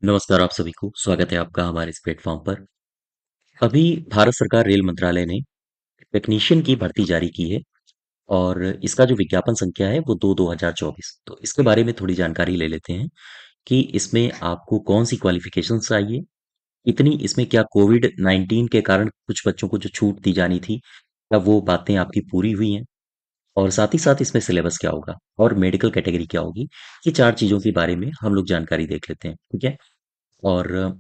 नमस्कार आप सभी को स्वागत है आपका हमारे इस प्लेटफॉर्म पर। अभी भारत सरकार रेल मंत्रालय ने टेक्नीशियन की भर्ती जारी की है और इसका जो विज्ञापन संख्या है वो 2/2024। तो इसके बारे में थोड़ी जानकारी ले लेते हैं कि इसमें आपको कौन सी क्वालिफिकेशन चाहिए, इतनी इसमें क्या कोविड-19 के कारण कुछ बच्चों को जो छूट दी जानी थी, क्या वो बातें आपकी पूरी हुई हैं और साथ ही साथ इसमें सिलेबस क्या होगा और मेडिकल कैटेगरी क्या होगी। ये चार चीजों के बारे में हम लोग जानकारी देख लेते हैं, ठीक है। और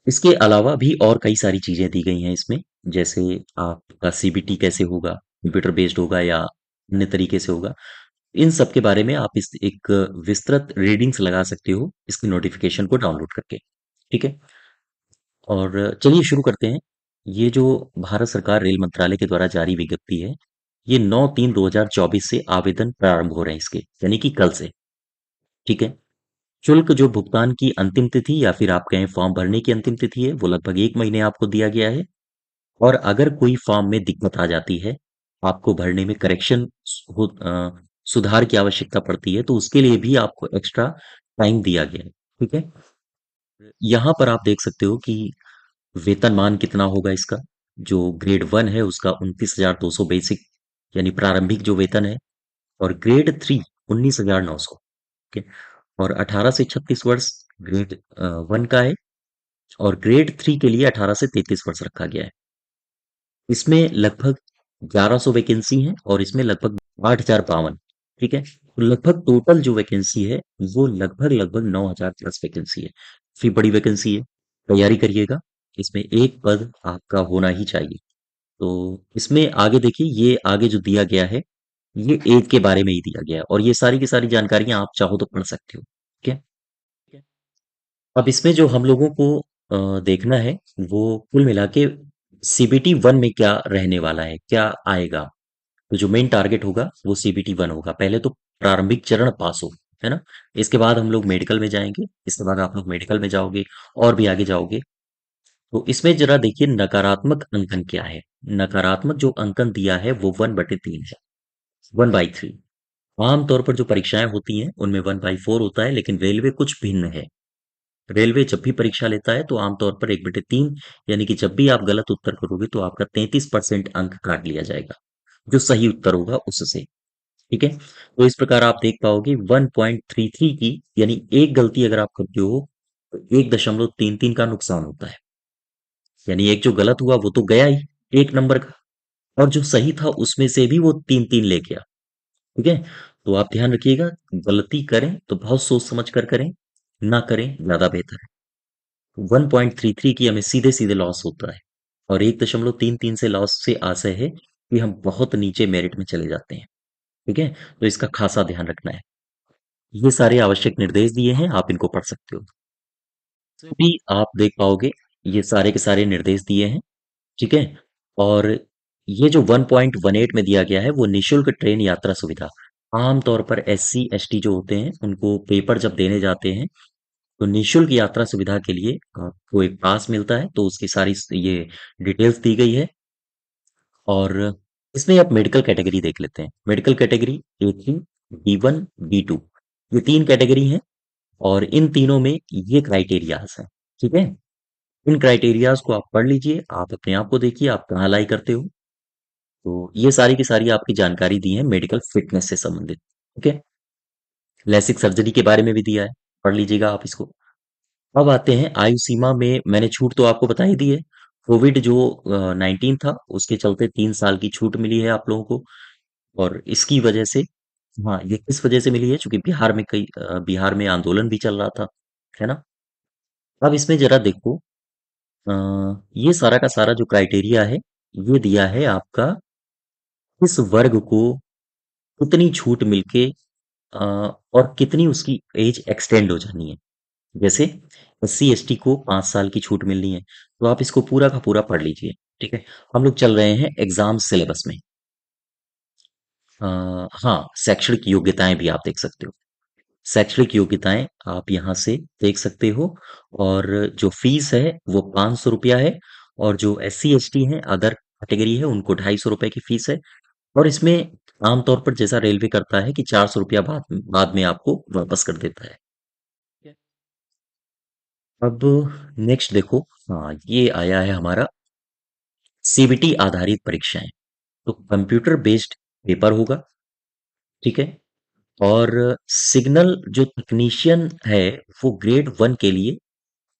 इसके अलावा भी और कई सारी चीजें दी गई हैं इसमें, जैसे आपका सीबीटी कैसे होगा, कंप्यूटर बेस्ड होगा या अन्य तरीके से होगा। इन सब के बारे में आप इस एक विस्तृत रीडिंग्स लगा सकते हो इसकी नोटिफिकेशन को डाउनलोड करके, ठीक है। और चलिए शुरू करते हैं। ये जो भारत सरकार रेल मंत्रालय के द्वारा जारी विज्ञप्ति है, ये 9/3/2024 से आवेदन प्रारंभ हो रहे हैं इसके, यानी कि कल से, ठीक है। शुल्क जो भुगतान की अंतिम तिथि या फिर आप कहें फॉर्म भरने की अंतिम तिथि है, वो लगभग 1 महीने आपको दिया गया है। और अगर कोई फॉर्म में दिक्कत आ जाती है, आपको भरने में सुधार की आवश्यकता पड़ती है, तो उसके लिए भी आपको एक्स्ट्रा टाइम दिया गया है, ठीक है। यहाँ पर आप देख सकते हो कि वेतनमान कितना होगा इसका। जो ग्रेड 1 है उसका 29,200 बेसिक, यानी प्रारंभिक जो वेतन है। और ग्रेड 3 19,900, ठीक है। और 18 से 36 वर्ष ग्रेड 1 का है। और ग्रेड 3 के लिए 18 से 33 वर्ष रखा गया है। इसमें लगभग 1100 वैकेंसी हैं और इसमें लगभग 8,052, ठीक है। तो लगभग टोटल जो वैकेंसी है वो लगभग लगभग 9,000 प्लस वैकेंसी है। काफी बड़ी वैकेंसी है, तैयारी करिएगा। इसमें एक पद आपका होना ही चाहिए। तो इसमें आगे देखिए, ये आगे जो दिया गया है, ये एज के बारे में ही दिया गया है और ये सारी की सारी जानकारियां आप चाहो तो पढ़ सकते हो, ठीक है। अब इसमें जो हम लोगों को देखना है, वो कुल मिला के CBT 1 में क्या रहने वाला है, क्या आएगा। तो जो मेन टारगेट होगा वो CBT 1 होगा। पहले तो प्रारंभिक चरण पास हो, है ना। इसके बाद हम लोग मेडिकल में जाएंगे, इसके बाद आप लोग मेडिकल में जाओगे और भी आगे जाओगे। तो इसमें जरा देखिए नकारात्मक अंकन क्या है। नकारात्मक जो अंकन दिया है वो 1/3 है, 1/3। आमतौर पर जो परीक्षाएं होती हैं उनमें 1/4 होता है, लेकिन रेलवे कुछ भिन्न है। रेलवे जब भी परीक्षा लेता है तो आमतौर पर 1/3, यानी कि जब भी आप गलत उत्तर करोगे तो आपका 33% अंक काट लिया जाएगा, जो सही उत्तर होगा उससे, ठीक है। तो इस प्रकार आप देख पाओगे 1.33 की, यानी एक गलती अगर आप करते हो तो 1.33 का नुकसान होता है। यानी एक जो गलत हुआ वो तो गया ही, एक नंबर का। और जो सही था उसमें से भी वो 3-3 ले गया, ठीक है। तो आप ध्यान रखिएगा, गलती करें तो बहुत सोच समझ कर करें, ना करें ज्यादा बेहतर है। 1.33 की हमें सीधे सीधे लॉस होता है। और 1.33 से लॉस से आशय है कि हम बहुत नीचे मेरिट में चले जाते हैं, ठीक है। तो इसका खासा ध्यान रखना है। ये सारे आवश्यक निर्देश दिए हैं, आप इनको पढ़ सकते हो। तो भी आप देख पाओगे, ये सारे के सारे निर्देश दिए हैं, ठीक है। और ये जो 1.18 में दिया गया है वो निशुल्क ट्रेन यात्रा सुविधा। आमतौर पर SC ST जो होते हैं उनको पेपर जब देने जाते हैं तो निशुल्क यात्रा सुविधा के लिए आपको एक पास मिलता है, तो उसकी सारी ये डिटेल्स दी गई है। और इसमें आप मेडिकल कैटेगरी देख लेते हैं। Medical category A3, B1, B2, ये तीन कैटेगरी हैं। और इन तीनों में ये क्राइटेरियाज हैं, ठीक है। इन क्राइटेरियाज को आप पढ़ लीजिए, आप अपने आप को देखिए आप कहाँ लाई करते हो। तो ये सारी की सारी आपकी जानकारी दी है मेडिकल फिटनेस से संबंधित, ठीक है। लेसिक सर्जरी के बारे में भी दिया है, पढ़ लीजिएगा आप इसको। अब आते हैं आयु सीमा में, मैंने छूट तो आपको बता ही दी है। कोविड जो 19 था उसके चलते 3 साल की छूट मिली है आप लोगों को। और इसकी वजह से, हाँ, ये किस वजह से मिली है, क्योंकि बिहार में आंदोलन भी चल रहा था, है ना। अब इसमें जरा देखो, ये सारा का सारा जो क्राइटेरिया है, ये दिया है आपका किस वर्ग को कितनी छूट मिलके और कितनी उसकी एज एक्सटेंड हो जानी है। जैसे SC ST को 5 साल की छूट मिलनी है, तो आप इसको पूरा का पूरा पढ़ लीजिए, ठीक है। हम लोग चल रहे हैं एग्जाम सिलेबस में। हाँ, शैक्षणिक योग्यताएं भी आप देख सकते हो। शैक्षणिक योग्यताएं आप यहाँ से देख सकते हो। और जो फीस है वो 500 रुपया है। और जो SC ST है, अदर कैटेगरी है, उनको 250 रुपए की फीस है। और इसमें आमतौर पर जैसा रेलवे करता है कि 400 रुपया बाद बाद में आपको वापस कर देता है। अब नेक्स्ट देखो, हाँ ये आया है हमारा सीबीटी आधारित परीक्षाएं। तो कंप्यूटर बेस्ड पेपर होगा, ठीक है। और सिग्नल जो टेक्नीशियन है वो ग्रेड वन के लिए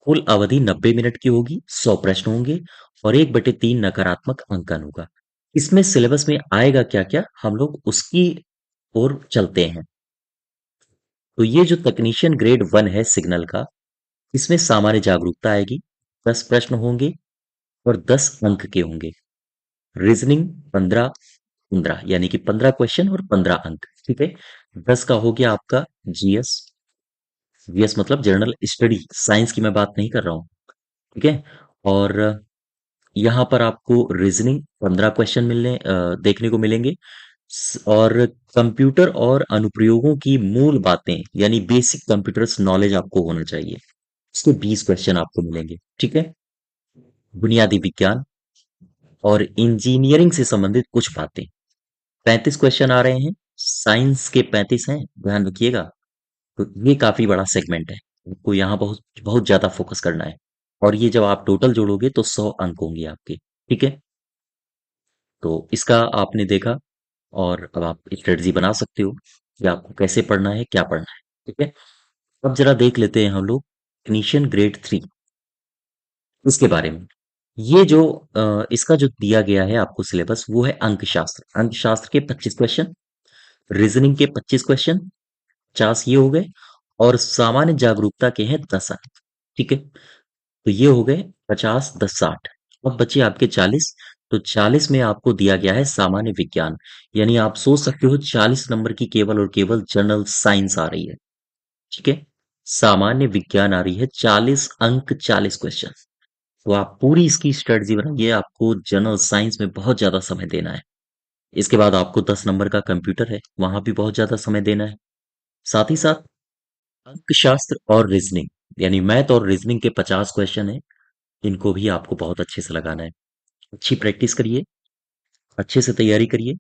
कुल अवधि 90 मिनट की होगी, 100 प्रश्न होंगे और 1/3 नकारात्मक अंकन होगा। इसमें सिलेबस में आएगा क्या क्या, हम लोग उसकी ओर चलते हैं। तो ये जो टेक्नीशियन ग्रेड वन है सिग्नल का, इसमें सामान्य जागरूकता आएगी, 10 प्रश्न होंगे और 10 अंक के होंगे। रीजनिंग 15 15 यानी कि 15 क्वेश्चन और 15 अंक, ठीक है। 10 का हो गया आपका जीएस। जीएस मतलब जनरल स्टडी, साइंस की मैं बात नहीं कर रहा हूँ, ठीक है। और यहाँ पर आपको रीजनिंग 15 क्वेश्चन देखने को मिलेंगे। और कंप्यूटर और अनुप्रयोगों की मूल बातें यानी बेसिक कंप्यूटर्स नॉलेज आपको होना चाहिए, उसके 20 क्वेश्चन आपको मिलेंगे, ठीक है। बुनियादी विज्ञान और इंजीनियरिंग से संबंधित कुछ बातें, 35 क्वेश्चन आ रहे हैं। साइंस के 35 हैं, ध्यान रखिएगा। तो ये काफी बड़ा सेगमेंट है, आपको यहाँ बहुत बहुत ज्यादा फोकस करना है। और ये जब आप टोटल जोड़ोगे तो 100 अंक होंगे आपके, ठीक है। तो इसका आपने देखा, और अब आप स्ट्रेटजी बना सकते हो कि आपको कैसे पढ़ना है, क्या पढ़ना है, ठीक है। अब जरा देख लेते हैं हम लोग टेक्नीशियन ग्रेड थ्री, इसके बारे में। ये जो इसका जो दिया गया है आपको सिलेबस, वो है अंकशास्त्र। अंकशास्त्र के 25 क्वेश्चन, रीजनिंग के 25 क्वेश्चन, 50 ये हो गए, और सामान्य जागरूकता के हैं 10 अंक, ठीक है। तो ये हो गए 50, 10, 60। अब बचे आपके 40। तो 40 में आपको दिया गया है सामान्य विज्ञान, यानी आप सोच सकते हो 40 नंबर की केवल और केवल जनरल साइंस आ रही है, ठीक है। सामान्य विज्ञान आ रही है, 40 अंक, 40 क्वेश्चन। तो आप पूरी इसकी स्ट्रेटजी बनाइए, आपको जनरल साइंस में बहुत ज्यादा समय देना है। इसके बाद आपको 10 नंबर का कंप्यूटर है, वहां भी बहुत ज्यादा समय देना है। साथ ही साथ अंकशास्त्र और रीजनिंग, यानी मैथ और रीजनिंग के 50 क्वेश्चन है, इनको भी आपको बहुत अच्छे से लगाना है। अच्छी प्रैक्टिस करिए, अच्छे से तैयारी करिए,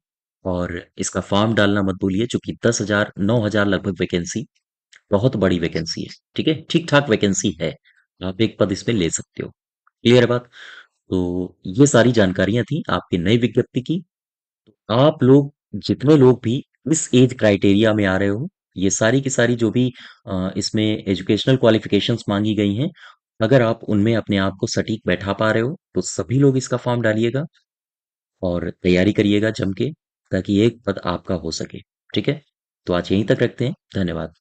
और इसका फॉर्म डालना मत भूलिए, चूंकि 10,000 9,000 लगभग वैकेंसी, बहुत बड़ी वैकेंसी है, ठीक है। ठीक ठाक वैकेंसी है, आप एक पद इसमें ले सकते हो। क्लियर है बात। तो ये सारी जानकारियां थी आपकी नई विज्ञप्ति की। आप लोग जितने लोग भी इस एज क्राइटेरिया में आ रहे हो, ये सारी की सारी जो भी इसमें एजुकेशनल क्वालिफिकेशंस मांगी गई हैं, अगर आप उनमें अपने आप को सटीक बैठा पा रहे हो तो सभी लोग इसका फॉर्म डालिएगा और तैयारी करिएगा जम के, ताकि एक पद आपका हो सके, ठीक है। तो आज यहीं तक रखते हैं, धन्यवाद।